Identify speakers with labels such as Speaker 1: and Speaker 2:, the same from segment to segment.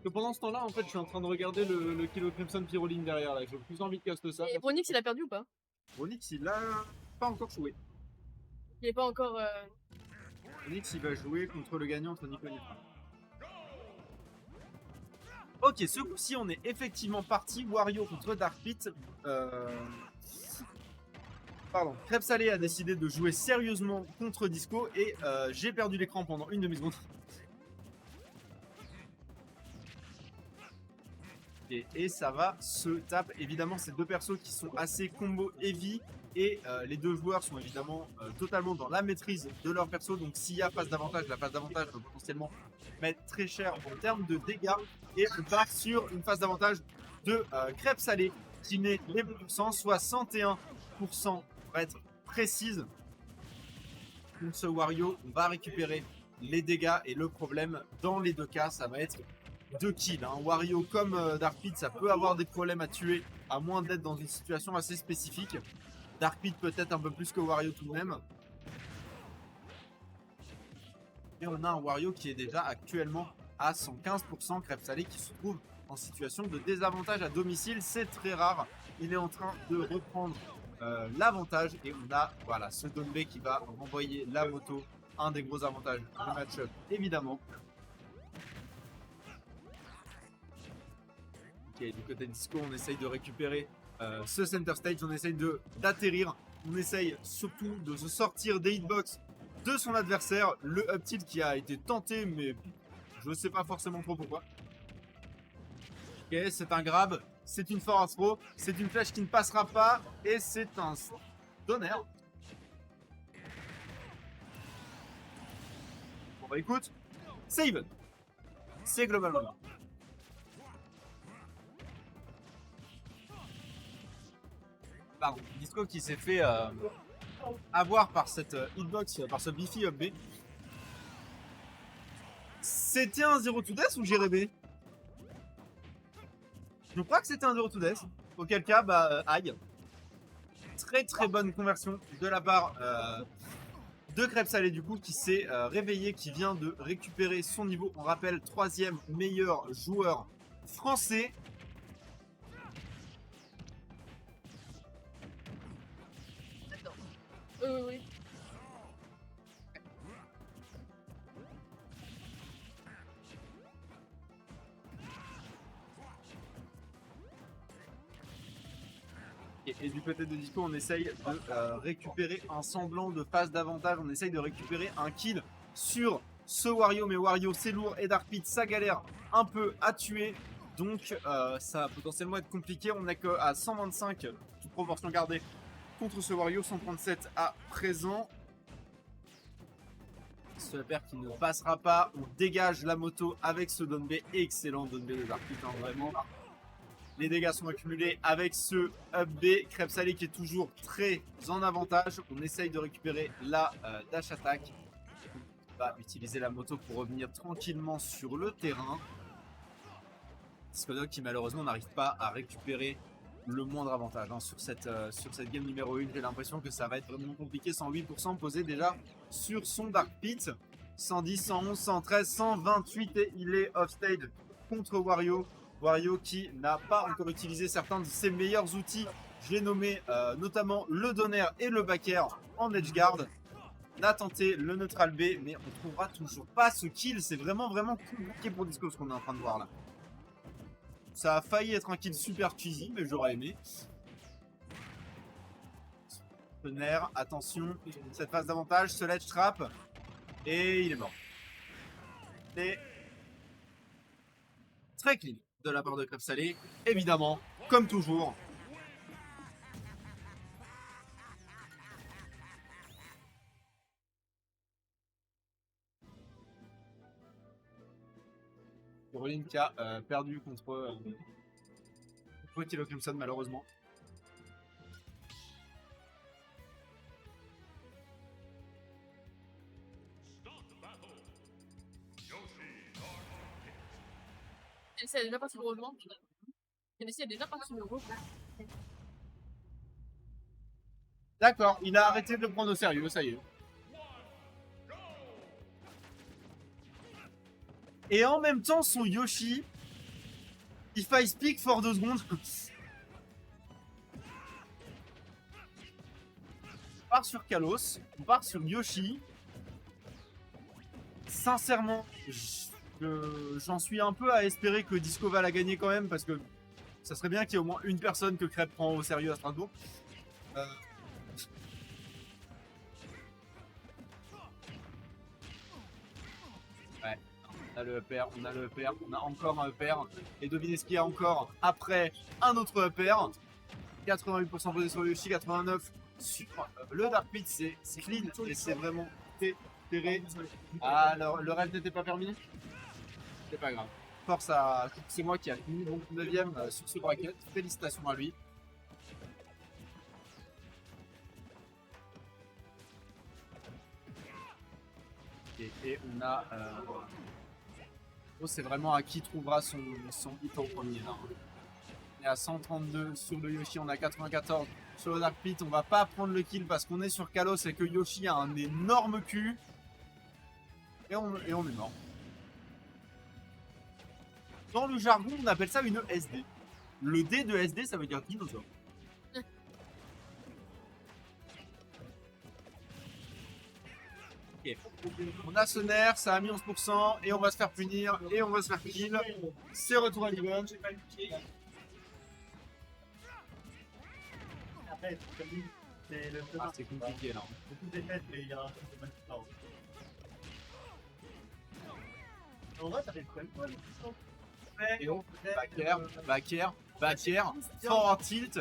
Speaker 1: que pendant ce temps-là, en fait, je suis en train de regarder le Kilo Crimson Pyroline derrière là. J'ai plus envie de caster ça.
Speaker 2: Et Onyx, il a perdu ou pas?
Speaker 1: Onyx, il a pas encore joué.
Speaker 2: Il est pas encore.
Speaker 1: Onyx, il va jouer contre le gagnant entre Nico et Nitra. Ok, ce coup-ci, on est effectivement parti. Wario contre Dark Pit. Pardon. Crêpe Salé a décidé de jouer sérieusement contre Disco et j'ai perdu l'écran pendant une demi-seconde. Et ça va se tape. Évidemment, ces deux persos qui sont assez combo heavy. Et les deux joueurs sont évidemment totalement dans la maîtrise de leur perso. Donc s'il y a phase d'avantage, la phase d'avantage peut potentiellement mettre très cher en termes de dégâts. Et on part sur une phase d'avantage de Crêpe Salé qui met les pourcents, 61% pour être précise. Donc ce Wario va récupérer les dégâts. Et le problème dans les deux cas, ça va être 2 kills. Hein. Wario comme Dark Pit, ça peut avoir des problèmes à tuer à moins d'être dans une situation assez spécifique. Dark Pit peut-être un peu plus que Wario tout de même. Et on a un Wario qui est déjà actuellement à 115%. Crêpe Salé qui se trouve en situation de désavantage à domicile. C'est très rare. Il est en train de reprendre l'avantage. Et on a voilà, ce Donbe qui va renvoyer la moto. Un des gros avantages du match-up, évidemment. Ok, du côté Disco, on essaye de récupérer ce center stage, on essaye d'atterrir, on essaye surtout de se sortir des hitbox de son adversaire, le up tilt qui a été tenté, mais je ne sais pas forcément trop pourquoi. Ok, c'est un grab, c'est une forward throw, c'est une flèche qui ne passera pas, et c'est un donner. Bon bah écoute, c'est even. C'est globalement. Pardon, Disco qui s'est fait avoir par cette hitbox, par ce Biffy up B. C'était un 0 to death ou j'ai rêvé? Je crois que c'était un 0 to death. Auquel cas, bah, aïe. Très très bonne conversion de la part de Crêpe Salé du coup qui s'est réveillé, qui vient de récupérer son niveau. On rappelle, 3e meilleur joueur français.
Speaker 2: Oui.
Speaker 1: Et du côté de Disco, on essaye de récupérer un semblant de phase d'avantage. On essaye de récupérer un kill sur ce Wario. Mais Wario, c'est lourd. Et Dark Pit, ça galère un peu à tuer. Donc, ça va potentiellement être compliqué. On n'est qu'à 125, toute proportion gardée, contre ce Wario. 137 à présent. Ce paire qui ne passera pas. On dégage la moto avec ce Donbe. Excellent Donbe de Dark Pit, hein, vraiment. Les dégâts sont accumulés avec ce up B. Crêpe Salé qui est toujours très en avantage. On essaye de récupérer la dash attack. On va utiliser la moto pour revenir tranquillement sur le terrain. Discodog qui malheureusement n'arrive pas à récupérer le moindre avantage hein, sur cette game numéro 1. J'ai l'impression que ça va être vraiment compliqué. 108% posé déjà sur son Dark Pit. 110, 111, 113, 128 et il est off stage contre Wario. Wario qui n'a pas encore utilisé certains de ses meilleurs outils. J'ai nommé notamment le donner et le backer en edge guard. On a tenté le neutral B, mais on trouvera toujours pas ce kill. C'est vraiment compliqué pour Disco ce qu'on est en train de voir là. Ça a failli être un kill super cheesy, mais j'aurais aimé. Donner, attention, cette phase d'avantage, ce ledge trap. Et il est mort. Et très clean de la part de Crêpe Salé, évidemment, comme toujours. Caroline qui a perdu contre Kilo Crimson malheureusement.
Speaker 2: C'est déjà parti de roulement. C'est déjà parti de roulement.
Speaker 1: D'accord, il a arrêté de le prendre au sérieux, ça y est. Et en même temps, son Yoshi If I speak for 2 secondes. On part sur Kalos, on part sur Yoshi. Sincèrement, j'en suis un peu à espérer que Disco va la gagner quand même, parce que ça serait bien qu'il y ait au moins une personne que Crêpe prend au sérieux à Strasbourg. Ouais, on a le upper, on a le upper, on a encore un upper. Et devinez ce qu'il y a encore après un autre upper. 88% posé sur Yoshi, 89% sur le Dark Pit, c'est clean et c'est vraiment terré. Ah, le rêve n'était pas permis. C'est pas grave. Force à. C'est moi qui a fini donc 9ème sur ce bracket. Félicitations à lui. Et on a. Oh, c'est vraiment à qui trouvera son hit en premier. Là. On est à 132 sur le Yoshi, on a 94 sur le Dark Pit. On va pas prendre le kill parce qu'on est sur Kalos et que Yoshi a un énorme cul. Et on est mort. Dans le jargon, on appelle ça une SD. Le D de SD, ça veut dire dinosaure. Okay. On a ce nerf, ça a mis 11% et on va se faire punir et on va se faire kill. C'est retour à l'event. Ah, c'est compliqué là. En vrai, ça fait quand même quoi, et on back air, forward tilt.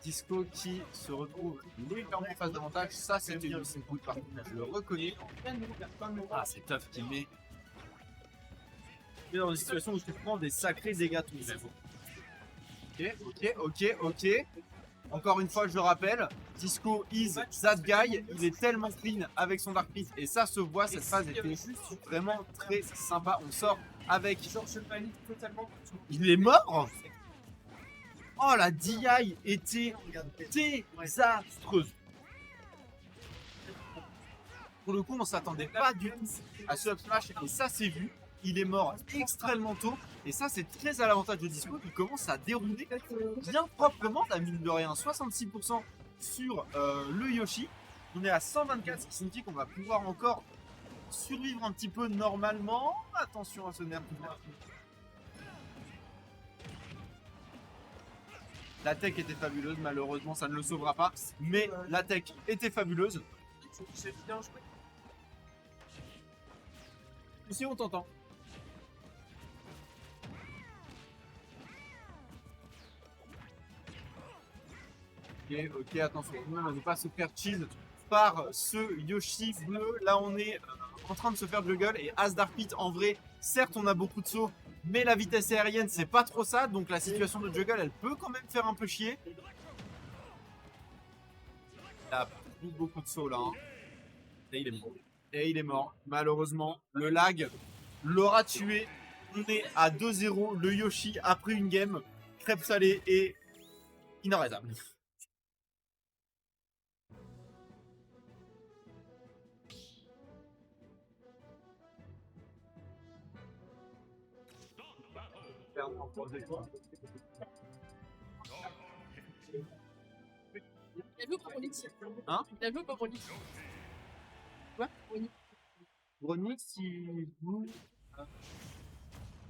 Speaker 1: Disco qui se retrouve légèrement en phase d'avantage. Ça, c'était une coup de partie. Je le reconnais. Ah, c'est tough qui met. Mais dans une situation où je te prends des sacrés dégâts tout même. Ok. Encore une fois, je le rappelle, Disco is that guy. Il est tellement clean avec son Dark Pit. Et ça se voit, cette phase était vraiment très sympa. On sort avec. Il est mort. Oh, la DI était désastreuse. Pour le coup, on s'attendait pas du tout à ce up smash. Et ça, c'est vu. Il est mort extrêmement tôt. Et ça, c'est très à l'avantage de Disco. Il commence à dérouler bien proprement. La mine de rien, 66% sur le Yoshi. On est à 124, ce qui signifie qu'on va pouvoir encore survivre un petit peu normalement. Attention à ce nerf. La tech était fabuleuse, malheureusement ça ne le sauvera pas, mais la tech était fabuleuse. Ici on t'entend. Ok, attention, on ne va pas se faire cheese par ce Yoshi bleu. Là on est en train de se faire juggle et As Dark Pit en vrai, certes on a beaucoup de sauts, mais la vitesse aérienne c'est pas trop ça, donc la situation de juggle elle peut quand même faire un peu chier. Il a beaucoup de sauts là. Hein. Et il est mort. Et il est mort. Malheureusement, le lag l'aura tué. On est à 2-0. Le Yoshi a pris une game. Crêpe salée et inarrêtable.
Speaker 2: La joue pour Onyx.
Speaker 1: Hein?
Speaker 2: La joue pour Onyx.
Speaker 1: Quoi? Onyx, il joue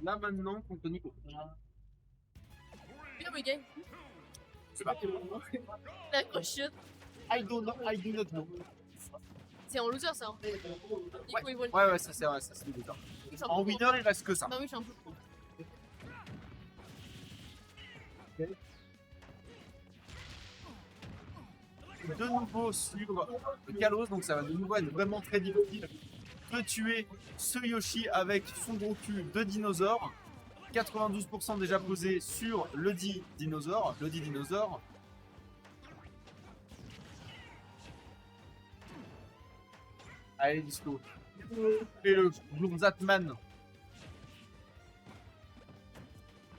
Speaker 1: là maintenant contre Nico.
Speaker 2: Bien, mais game.
Speaker 1: C'est pas.
Speaker 2: La crochette.
Speaker 1: I do not know.
Speaker 2: C'est en loser ça. Hein.
Speaker 1: Ouais, ça c'est vrai, ça c'est le loser. En winner, il reste que ça.
Speaker 2: Bah oui, je suis un peu trop.
Speaker 1: De nouveau sur Kalos, donc ça va de nouveau être vraiment très difficile de tuer ce Yoshi avec son gros cul de dinosaure. 92% déjà posé sur le dit dinosaure. Allez, Disco. Et le Gloomzatman.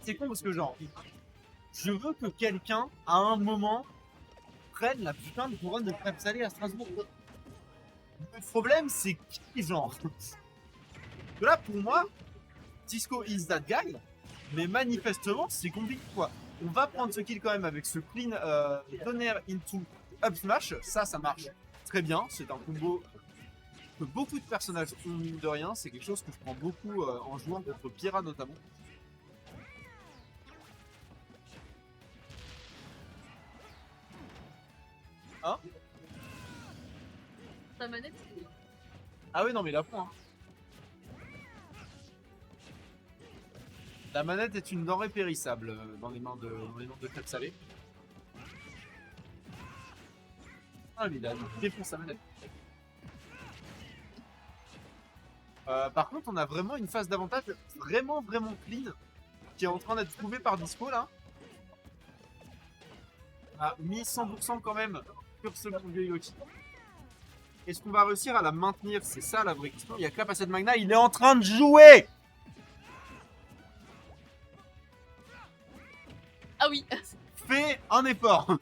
Speaker 1: C'est con parce que genre, je veux que quelqu'un, à un moment, prenne la putain de couronne de crêpes salées à Strasbourg. Le problème, c'est qui, genre? Là, pour moi, Disco is that guy. mais manifestement, c'est compliqué quoi. On va prendre ce kill quand même avec ce clean donner into up smash. Ça marche très bien. C'est un combo que beaucoup de personnages ont, mine de rien. C'est quelque chose que je prends beaucoup en jouant contre Pyrrha notamment. Hein?
Speaker 2: Ta manette?
Speaker 1: Ah oui, non, mais la fond. Hein. La manette est une denrée périssable dans les mains de crêpes salées. Ah, mais il défonce sa manette. Par contre, on a vraiment une phase d'avantage vraiment clean qui est en train d'être trouvée par Disco là. On a mis 100% quand même sur ce bon vieux Yoshi. Est-ce qu'on va réussir à la maintenir? C'est ça la vraie question. Il y a Clap à cette Magna, il est en train de jouer.
Speaker 2: Ah oui.
Speaker 1: Fais un effort.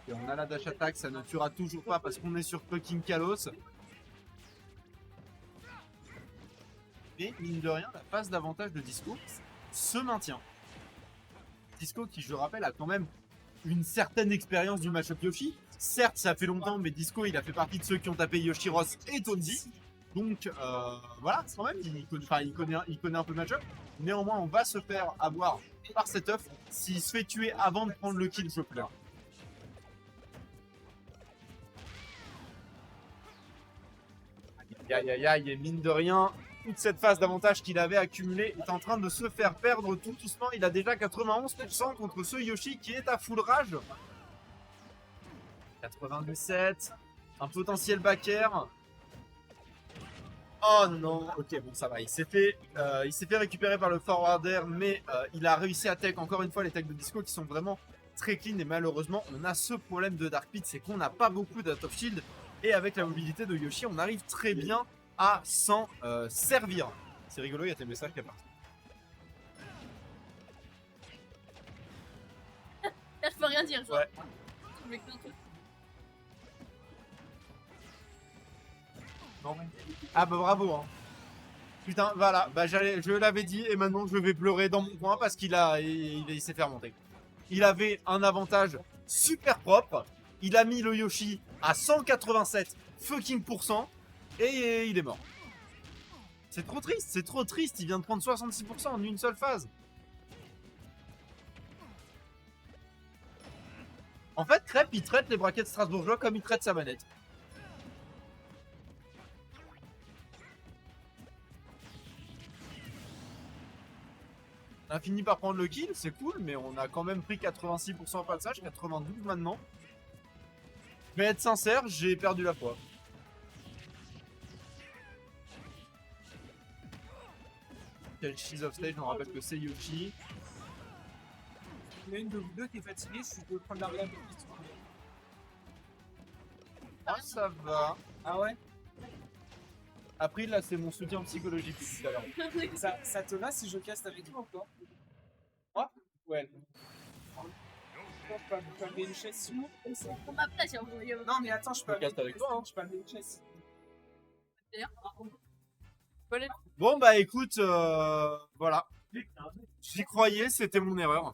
Speaker 1: Et on a la dash attack, ça ne tuera toujours pas parce qu'on est sur fucking Kalos. Mais mine de rien, la phase d'avantage de Disco se maintient. Disco qui, je rappelle, a quand même une certaine expérience du match-up Yoshi. Certes, ça fait longtemps, mais Disco, il a fait partie de ceux qui ont tapé Yoshiros et Tonzi. Donc, voilà, quand même, il connaît un peu le match-up. Néanmoins, on va se faire avoir par cet œuf. S'il se fait tuer avant de prendre le kill, je pleure. Aïe, et mine de rien, toute cette phase d'avantage qu'il avait accumulée est en train de se faire perdre tout doucement. Il a déjà 91% contre ce Yoshi qui est à full rage. 97, un potentiel backer. Oh non, ok, bon ça va, il s'est fait récupérer par le forwarder, mais il a réussi à tech encore une fois les techs de Disco qui sont vraiment très clean et malheureusement on a ce problème de Dark Pit, c'est qu'on n'a pas beaucoup d'out of shield et avec la mobilité de Yoshi on arrive très bien à s'en servir. C'est rigolo, il y a tes messages qui est parti.
Speaker 2: Là je peux rien dire. Genre.
Speaker 1: Ouais. Non. Ah bah bravo hein. Putain voilà, bah je l'avais dit et maintenant je vais pleurer dans mon coin parce qu'il s'est fait remonter. Il avait un avantage super propre, il a mis le Yoshi à 187 fucking % et il est mort. C'est trop triste, il vient de prendre 66% en une seule phase. En fait, Crêpe, il traite les braquettes strasbourgeois comme il traite sa manette. On a fini par prendre le kill, c'est cool, mais on a quand même pris 86% au passage, 92 maintenant. Je vais être sincère, j'ai perdu la foi. Quel cheese of stage, on rappelle que c'est Yoshi.
Speaker 3: Il y en a une de vous deux qui est fatiguée, je peux prendre la relève.
Speaker 1: Ah, ça va.
Speaker 3: Ah ouais?
Speaker 1: Après, là, c'est mon soutien psychologique tout à l'heure.
Speaker 3: Ça te va si je caste avec toi ou pas?
Speaker 1: Ah, ouais.
Speaker 3: Je peux amener une chaise sinon?
Speaker 2: On m'a pas si on veut.
Speaker 3: Non mais attends, je peux
Speaker 1: caste avec toi, hein.
Speaker 3: Je peux amener une chaise.
Speaker 2: D'ailleurs,
Speaker 1: Bon, bah écoute, voilà. J'y croyais, c'était mon erreur.